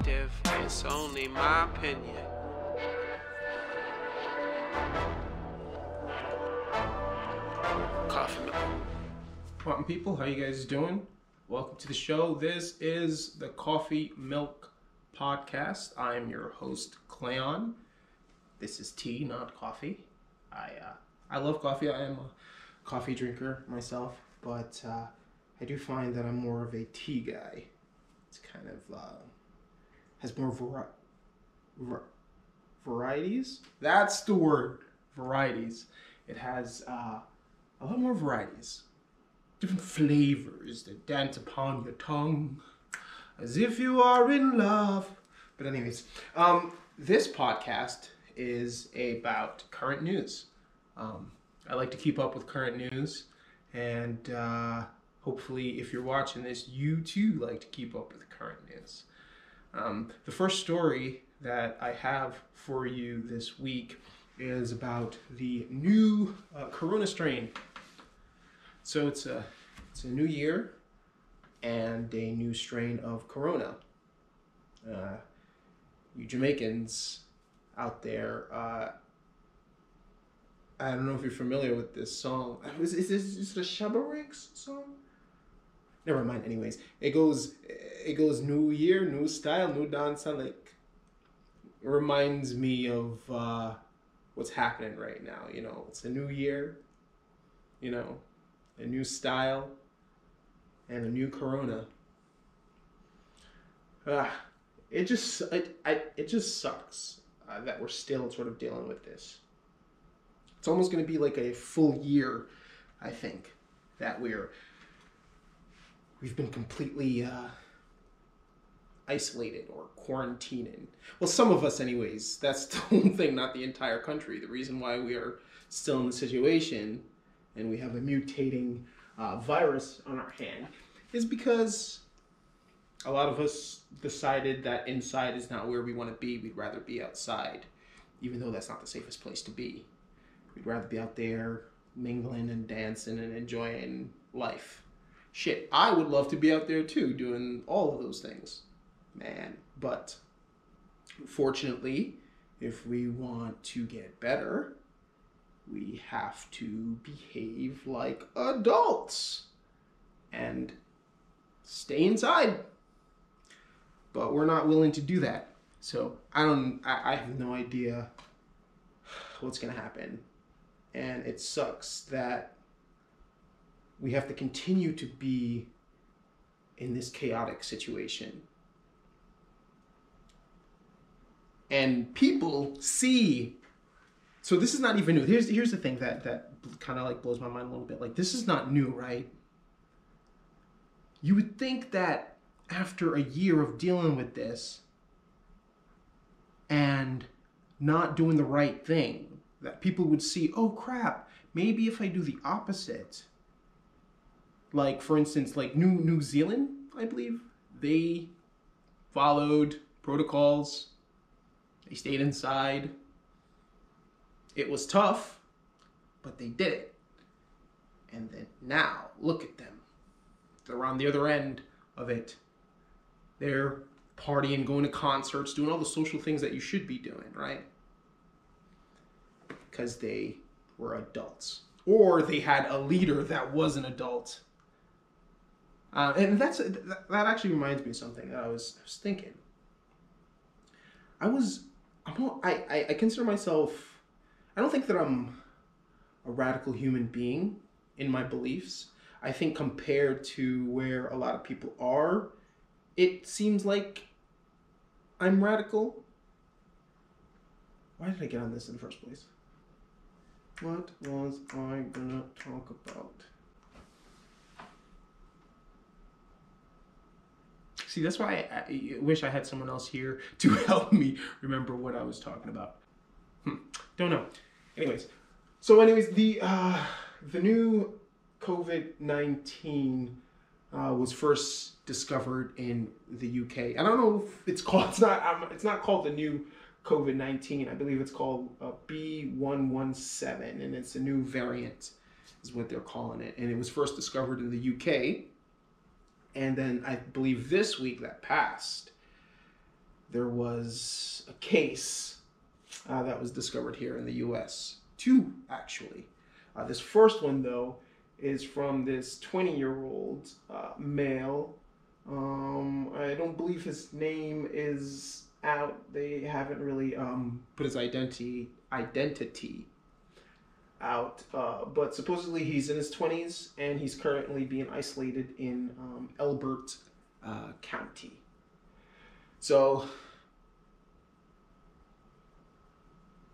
perspective, it's only my opinion. Coffee milk. Welcome people, how you guys doing? Welcome to the show. This is the Coffee Milk Podcast. I'm your host, Clayon. This is tea, not coffee. I love coffee. I am a coffee drinker myself, but I do find that I'm more of a tea guy. It's kind of has more varieties. That's the word, varieties. It has a lot more varieties, different flavors that dance upon your tongue, as if you are in love. But anyways, this podcast is about current news. I like to keep up with current news, and hopefully if you're watching this, you too like to keep up with current news. The first story that I have for you this week is about the new corona strain. So it's a new year and a new strain of corona. You Jamaicans out there, I don't know if you're familiar with this song. Is it a Shabba Ranks song? Never mind. Anyways, it goes New Year, new style, new dance. Like, it reminds me of what's happening right now. You know, it's a new year. You know, a new style, and a new corona. It just sucks that we're still sort of dealing with this. It's almost going to be like a full year, I think, that we've been completely isolated or quarantining. Well, some of us anyways. That's the whole thing, not the entire country. The reason why we are still in the situation and we have a mutating virus on our hand is because a lot of us decided that inside is not where we want to be. We'd rather be outside, even though that's not the safest place to be. We'd rather be out there mingling and dancing and enjoying life. Shit, I would love to be out there too, doing all of those things, man. But fortunately, if we want to get better, we have to behave like adults and stay inside. But we're not willing to do that. So I have no idea what's gonna happen. And it sucks that we have to continue to be in this chaotic situation. And people see. So this is not even new. Here's the thing that kind of like blows my mind a little bit. Like, this is not new, right? You would think that after a year of dealing with this and not doing the right thing, that people would see, oh crap, maybe if I do the opposite. Like, for instance, like New Zealand, I believe, they followed protocols. They stayed inside. It was tough, but they did it. And then now, look at them. They're on the other end of it. They're partying, going to concerts, doing all the social things that you should be doing, right? Because they were adults. Or they had a leader that was an adult. And that actually reminds me of something that I was thinking. I consider myself, I don't think that I'm a radical human being in my beliefs. I think compared to where a lot of people are, it seems like I'm radical. Why did I get on this in the first place? What was I gonna talk about? See, that's why I wish I had someone else here to help me remember what I was talking about. Don't know. Anyways, the new COVID-19 was first discovered in the UK. I don't know if it's called. It's not called the new COVID-19. I believe it's called B117, and it's a new variant, is what they're calling it. And it was first discovered in the UK. And then I believe this week that passed, there was a case that was discovered here in the U.S. Two, actually. This first one, though, is from this 20-year-old male. I don't believe his name is out. They haven't really put his identity out. But supposedly he's in his 20s, and he's currently being isolated in Elbert County. So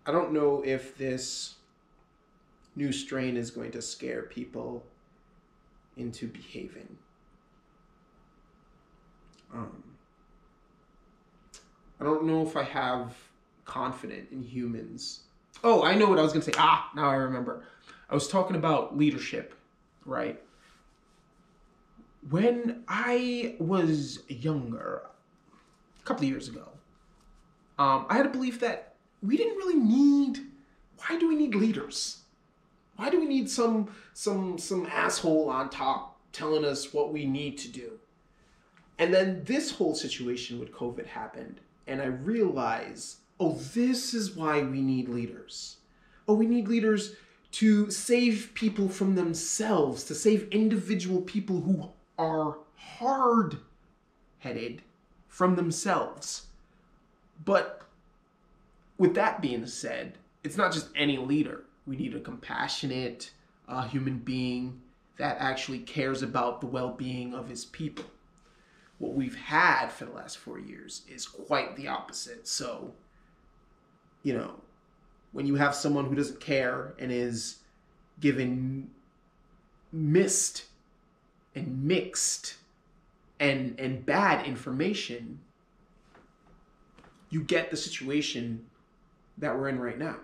I don't know if this new strain is going to scare people into behaving. I don't know if I have confidence in humans. Oh, I know what I was going to say. Now I remember. I was talking about leadership, right? When I was younger, a couple of years ago, I had a belief that we didn't really need. Why do we need leaders? Why do we need some asshole on top telling us what we need to do? And then this whole situation with COVID happened, and I realized, oh, this is why we need leaders. Oh, we need leaders to save people from themselves, to save individual people who are hard-headed from themselves. But with that being said, it's not just any leader. We need a compassionate human being that actually cares about the well-being of his people. What we've had for the last 4 years is quite the opposite. So, you know, when you have someone who doesn't care and is given missed and mixed and bad information, you get the situation that we're in right now.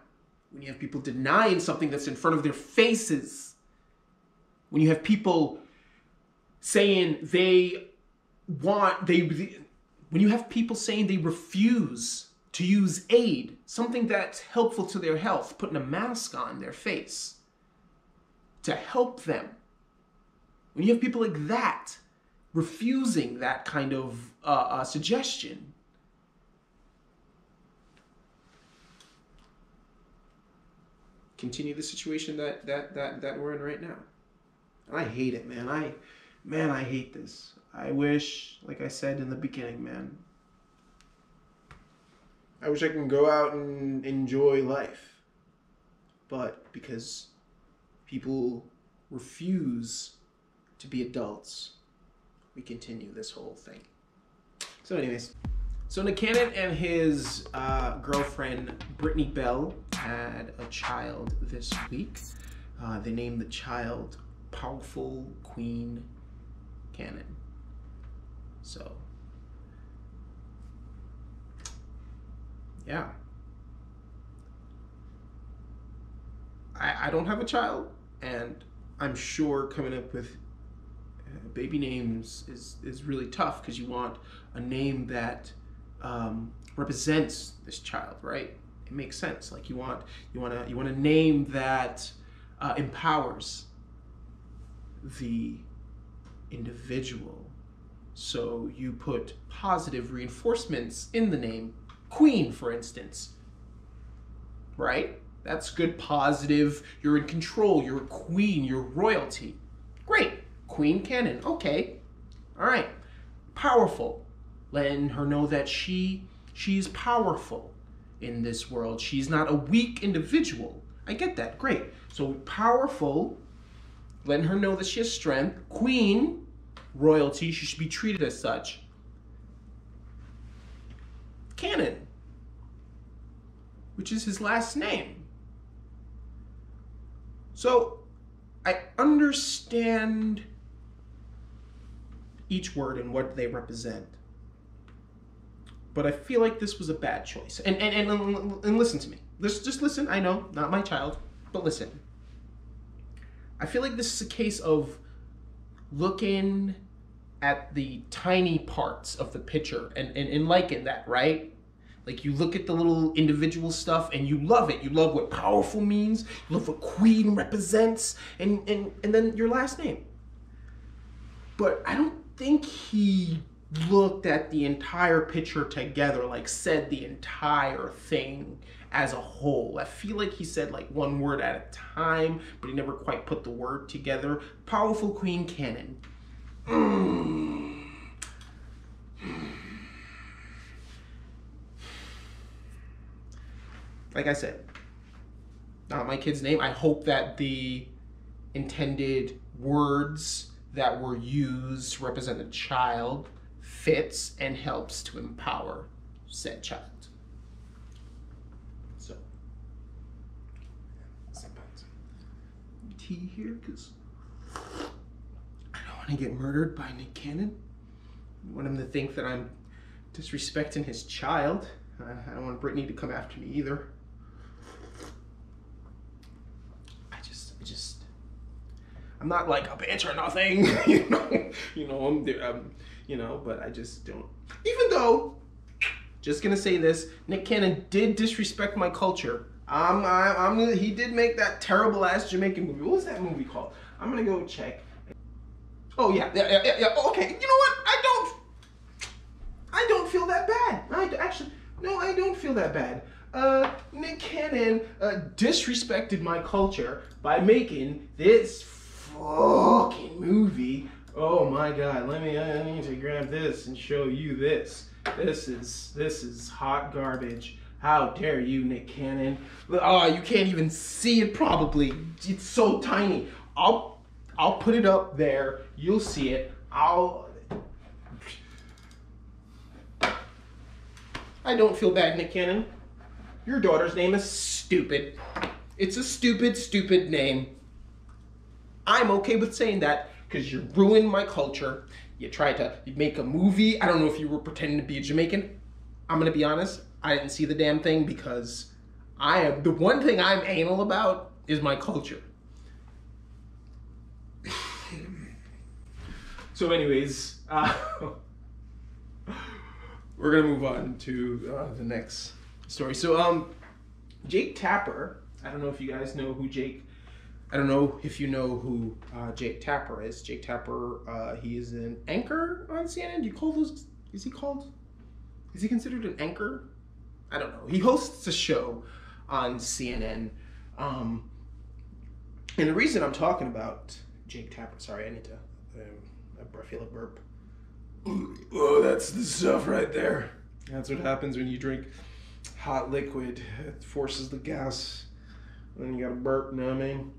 When you have people denying something that's in front of their faces, when you have people saying when you have people saying they refuse to use aid, something that's helpful to their health, putting a mask on their face to help them. When you have people like that refusing that kind of suggestion, continue the situation that we're in right now. And I hate it, man. I hate this. I wish, like I said in the beginning, man, I wish I can go out and enjoy life. But because people refuse to be adults, we continue this whole thing. So anyways, so Nick Cannon and his girlfriend, Brittany Bell, had a child this week. They named the child Powerful Queen Cannon. So, yeah. I don't have a child, and I'm sure coming up with baby names is really tough, because you want a name that represents this child, right? It makes sense. Like you want a name that empowers the individual. So you put positive reinforcements in the name. Queen, for instance, right? That's good, positive. You're in control. You're a queen. You're royalty. Great. Queen Cannon. Okay. All right. Powerful. Letting her know that she's powerful in this world. She's not a weak individual. I get that. Great. So powerful, letting her know that she has strength. Queen, royalty. She should be treated as such. Cannon, which is his last name. So I understand each word and what they represent, but I feel like this was a bad choice. And listen to me. Just listen. I know, not my child, but listen. I feel like this is a case of looking at the tiny parts of the picture and liking that, right? Like you look at the little individual stuff and you love it. You love what powerful means. You love what queen represents, and then your last name. But I don't think he looked at the entire picture together, like said the entire thing as a whole. I feel like he said like one word at a time, but he never quite put the word together. Powerful Queen Canon. Like I said, not my kid's name. I hope that the intended words that were used to represent the child fits and helps to empower said child. So, sometimes tea here because I don't want to get murdered by Nick Cannon. I want him to think that I'm disrespecting his child. I don't want Brittany to come after me either. I'm not like a bitch or nothing, but I just don't. Even though, just gonna say this, Nick Cannon did disrespect my culture. He did make that terrible ass Jamaican movie. What was that movie called? I'm gonna go check. Oh yeah. Okay, you know what? I don't feel that bad. I don't feel that bad. Nick Cannon disrespected my culture by making this fucking movie. Oh my god, I need to grab this and show you this. This is hot garbage. How dare you, Nick Cannon? Oh, you can't even see it probably. It's so tiny. I'll put it up there. You'll see it. I don't feel bad, Nick Cannon. Your daughter's name is stupid. It's a stupid name. I'm okay with saying that because you ruined my culture. You tried to make a movie. I don't know if you were pretending to be a Jamaican. I'm going to be honest. I didn't see the damn thing because the one thing I'm anal about is my culture. So anyways, we're going to move on to the next story. So Jake Tapper, I don't know if you guys know who I don't know if you know who Jake Tapper is. Jake Tapper, he is an anchor on CNN. Do you call those, is he considered an anchor? I don't know. He hosts a show on CNN. And the reason I'm talking about Jake Tapper, sorry, I need to, I feel a burp. Oh, that's the stuff right there. That's what happens when you drink hot liquid. It forces the gas. And you got a burp, you know what I mean?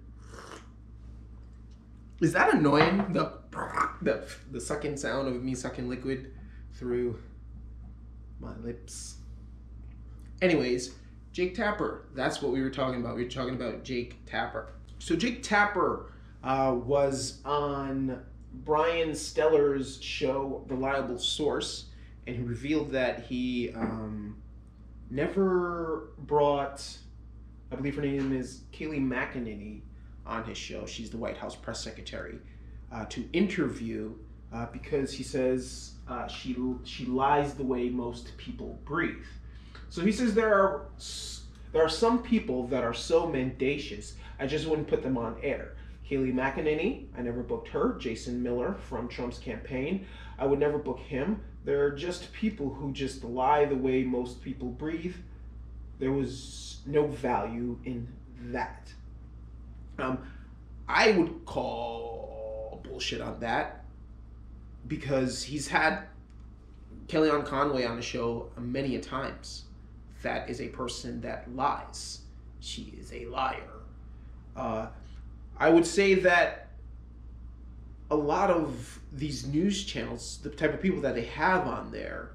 Is that annoying? The sucking sound of me sucking liquid through my lips. Anyways, Jake Tapper. That's what we were talking about. We were talking about Jake Tapper. So Jake Tapper was on Brian Steller's show, Reliable Source, and he revealed that he never brought, I believe her name is Kayleigh McEnany, on his show. She's the White House press secretary, to interview because he says she lies the way most people breathe. So he says there are some people that are so mendacious I just wouldn't put them on air. Kayleigh McEnany, I never booked her. Jason Miller from Trump's campaign, I would never book him. There are just people who just lie the way most people breathe. There was no value in that. I would call bullshit on that because he's had Kellyanne Conway on the show many a times. That is a person that lies. She is a liar. I would say that a lot of these news channels, the type of people that they have on there,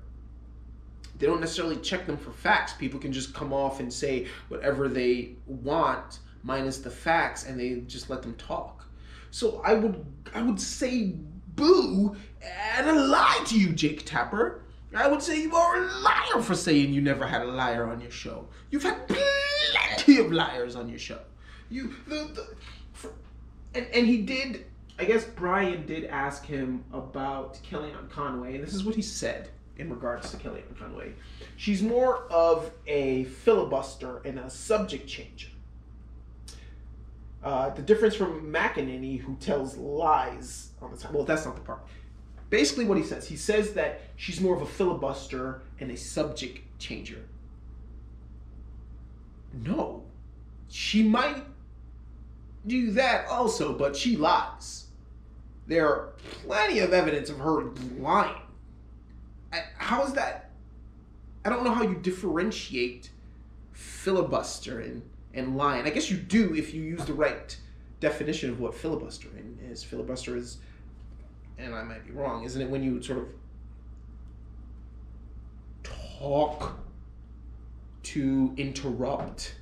they don't necessarily check them for facts. People can just come off and say whatever they want minus the facts, and they just let them talk. So I would say boo and a lie to you, Jake Tapper. I would say you are a liar for saying you never had a liar on your show. You've had plenty of liars on your show. And he did, I guess Brian did ask him about Kellyanne Conway, and this is what he said in regards to Kellyanne Conway. She's more of a filibuster and a subject changer. The difference from McEnany, who tells lies on the time. Well, that's not the part. Basically what he says that she's more of a filibuster and a subject changer. No. She might do that also, but she lies. There are plenty of evidence of her lying. How is that? I don't know how you differentiate filibuster and lying. I guess you do if you use the right definition of what filibustering is. Filibuster is, and I might be wrong, isn't it when you sort of talk to interrupt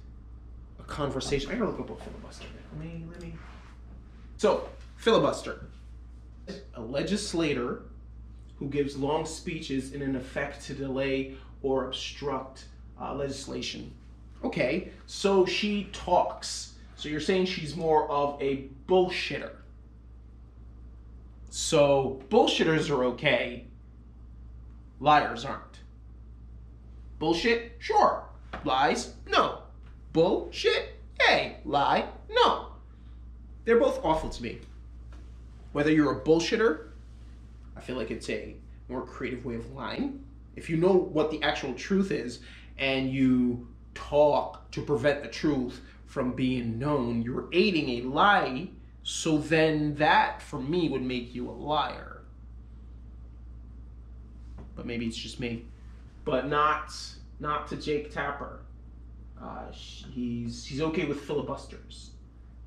a conversation? I gotta look up what filibuster is. Let me. So, filibuster. A legislator who gives long speeches in an effect to delay or obstruct legislation. Okay, so she talks. So you're saying she's more of a bullshitter. So bullshitters are okay, liars aren't. Bullshit? Sure. Lies? No. Bullshit? Hey. Lie? No. They're both awful to me. Whether you're a bullshitter, I feel like it's a more creative way of lying. If you know what the actual truth is and you talk to prevent the truth from being known, you're aiding a lie, so then that, for me, would make you a liar. But maybe it's just me. But not to Jake Tapper. He's okay with filibusters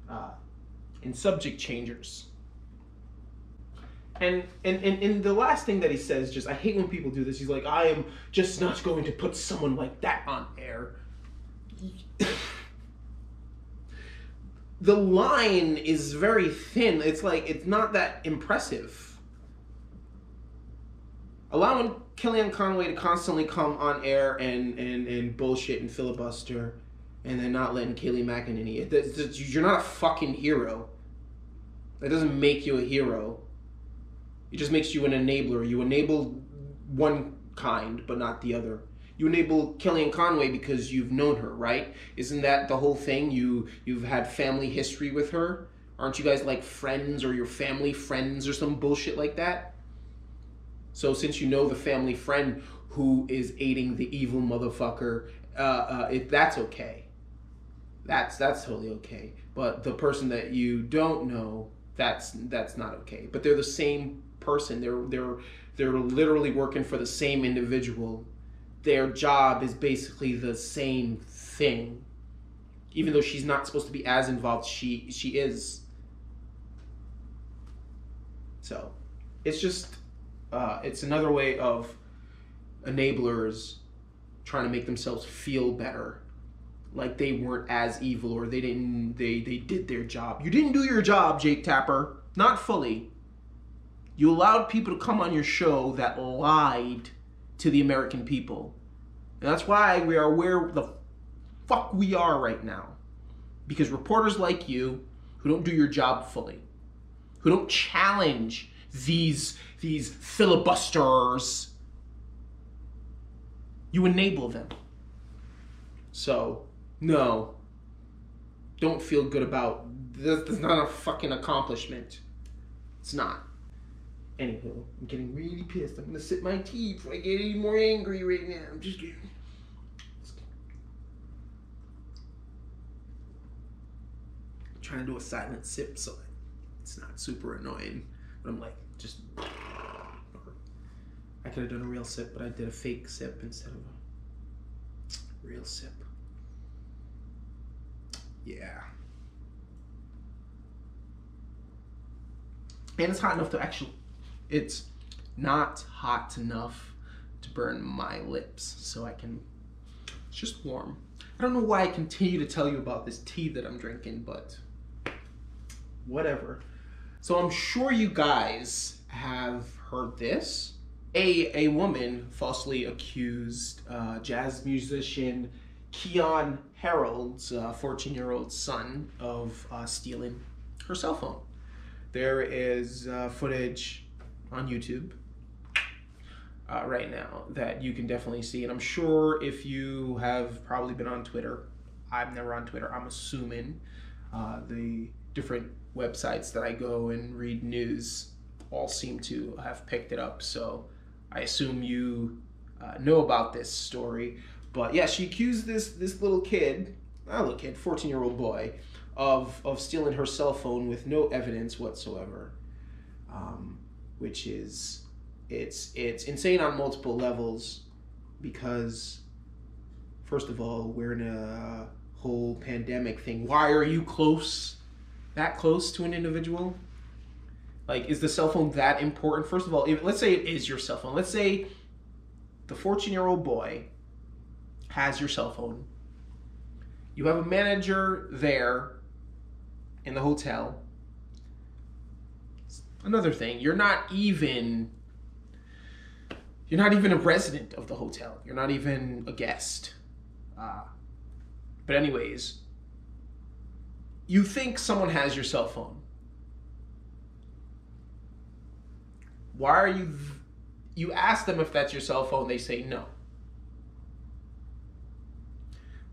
and subject changers. And the last thing that he says, just, I hate when people do this. He's like, I am just not going to put someone like that on air. The line is very thin. It's like, it's not that impressive. Allowing Kellyanne Conway to constantly come on air and bullshit and filibuster, and then not letting Kayleigh McEnany. You're not a fucking hero. That doesn't make you a hero. It just makes you an enabler. You enable one kind, but not the other. You enable Kellyanne Conway because you've known her, right? Isn't that the whole thing? You've had family history with her? Aren't you guys like friends, or your family friends or some bullshit like that? So since you know the family friend who is aiding the evil motherfucker, if that's okay. That's totally okay. But the person that you don't know, that's not okay. But they're the same person. They're literally working for the same individual. Their job is basically the same thing. Even though she's not supposed to be as involved, she is. So, it's just, it's another way of enablers trying to make themselves feel better. Like they weren't as evil, or they did their job. You didn't do your job, Jake Tapper. Not fully. You allowed people to come on your show that lied to the American people. And that's why we are where the fuck we are right now. Because reporters like you, who don't do your job fully, who don't challenge these filibusters, you enable them. So, no. Don't feel good about this. It's not a fucking accomplishment. It's not. Anywho, I'm getting really pissed. I'm gonna sip my tea before I get any more angry right now. I'm just kidding. I'm trying to do a silent sip so it's not super annoying. But I'm like, just. I could have done a real sip, but I did a fake sip instead of a real sip. Yeah. And it's hot enough to actually. It's not hot enough to burn my lips, so I can. It's just warm. I don't know why I continue to tell you about this tea that I'm drinking, but whatever. So I'm sure you guys have heard this. A woman falsely accused jazz musician Keon Harold's 14-year-old son of stealing her cell phone. There is footage on YouTube right now that you can definitely see, and I'm sure if you have probably been on Twitter, I'm never on Twitter, I'm assuming the different websites that I go and read news all seem to have picked it up. So I assume you know about this story. But yeah, she accused this little kid, not a little kid, 14-year-old boy, of stealing her cell phone with no evidence whatsoever, which is it's insane on multiple levels because, first of all, we're in a whole pandemic thing. Why are you that close to an individual? Like, is the cell phone that important? First of all, let's say it is your cell phone. Let's say the 14-year-old boy has your cell phone. You have a manager there in the hotel. Another thing, you're not even a resident of the hotel. You're not even a guest. But anyways, you think someone has your cell phone. Why are you ask them if that's your cell phone, they say no.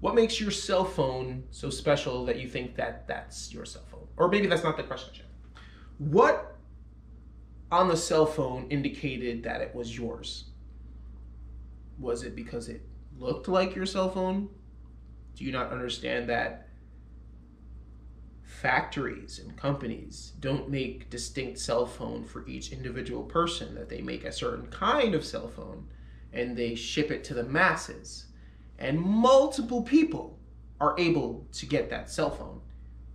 What makes your cell phone so special that you think that that's your cell phone? Or maybe that's not the question. What on the cell phone indicated that it was yours? Was it because it looked like your cell phone? Do you not understand that factories and companies don't make distinct cell phone for each individual person, that they make a certain kind of cell phone and they ship it to the masses? And multiple people are able to get that cell phone,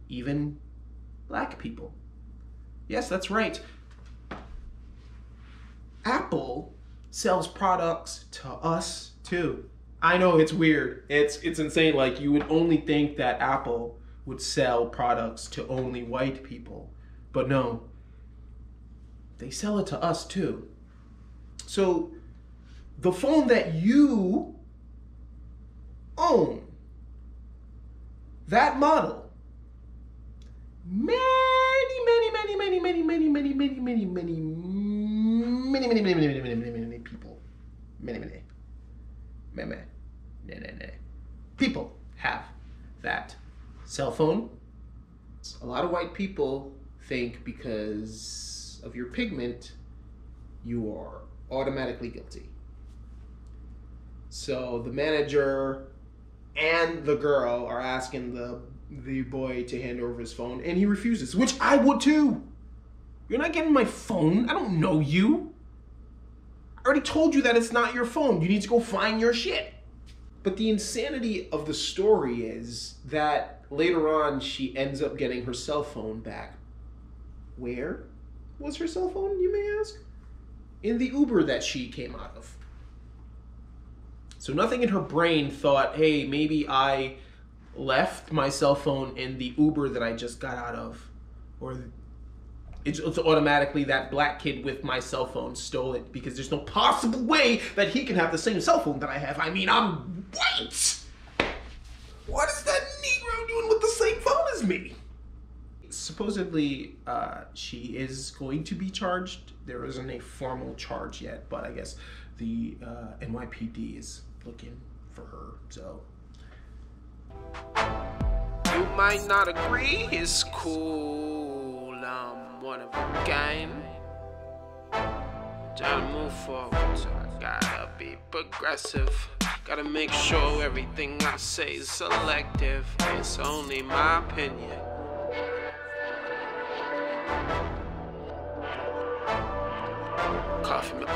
even black people. Yes, that's right. Apple sells products to us too. I know it's weird. It's insane. Like, you would only think that Apple would sell products to only white people, but no, they sell it to us too. So the phone that you own, that model, many people have that cell phone. A lot of white people think because of your pigment, you are automatically guilty. So the manager and the girl are asking the boy to hand over his phone, and he refuses, which I would too. You're not getting my phone. I don't know you. I already told you that it's not your phone. You need to go find your shit. But the insanity of the story is that later on she ends up getting her cell phone back. Where was her cell phone, you may ask? In the Uber that she came out of. So nothing in her brain thought, hey, maybe I left my cell phone in the Uber that I just got out of. Or it's automatically that black kid with my cell phone stole it, because there's no possible way that he can have the same cell phone that I have. I mean, I'm white. What is that Negro doing with the same phone as me? Supposedly, she is going to be charged. There isn't a formal charge yet, but I guess the NYPD is looking for her, so. You might not agree, it's cool, I'm one of a gang. Trying to move forward, so I gotta be progressive. Gotta make sure everything I say is selective. It's only my opinion. Coffee milk.